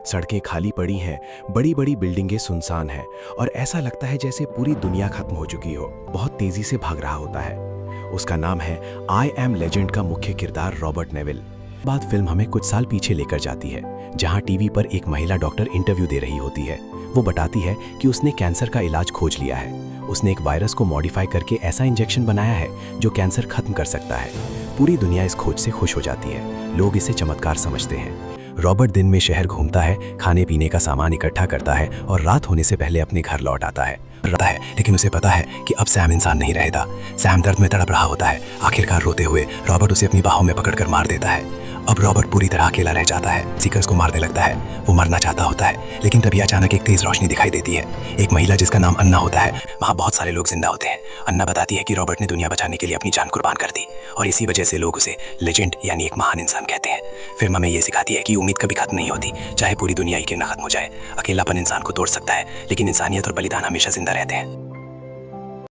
सड़कें खाली पड़ी हैं, बड़ी बड़ी बिल्डिंगें सुनसान हैं और ऐसा लगता है जैसे पूरी दुनिया खत्म हो चुकी हो। बहुत तेजी से भाग रहा होता है। उसका नाम है आई एम लेजेंड का मुख्य किरदार रॉबर्ट नेविल। बाद फिल्म हमें कुछ साल पीछे लेकर जाती है, जहां टीवी पर एक महिला डॉक्टर इंटरव्यू दे रही होती है। वो बताती है कि उसने कैंसर का इलाज खोज लिया है। उसने एक वायरस को मॉडिफाई करके ऐसा इंजेक्शन बनाया है जो कैंसर खत्म कर सकता है। पूरी दुनिया इस खोज से खुश हो जाती है। लोग इसे चमत्कार समझते हैं। रॉबर्ट दिन में शहर घूमता है, खाने पीने का सामान इकट्ठा करता है और रात होने से पहले अपने घर लौट आता है। लेकिन उसे पता है कि अब सैम इंसान नहीं रहेगा। सैम दर्द में तड़प रहा होता है। आखिरकार रोते हुए रॉबर्ट उसे अपनी बाहों में पकड़कर मार देता है। अब रॉबर्ट पूरी तरह अकेला रह जाता है। सीकर्स को मारने लगता है। वो मरना चाहता होता है, लेकिन तभी अचानक एक तेज रोशनी दिखाई देती है। एक महिला जिसका नाम अन्ना होता है। वहाँ बहुत सारे लोग जिंदा होते हैं। अन्ना बताती है कि रॉबर्ट ने दुनिया बचाने के लिए अपनी जान कुर्बान कर दी और इसी वजह से लोग उसे लेजेंड यानी एक महान इंसान कहते हैं। फिल्म हमें ये सिखाती है कि उम्मीद कभी खत्म नहीं होती, चाहे पूरी दुनिया ही क्यों न खत्म हो जाए। अकेलापन इंसान को तोड़ सकता है, लेकिन इंसानियत और बलिदान हमेशा जिंदा रहते हैं।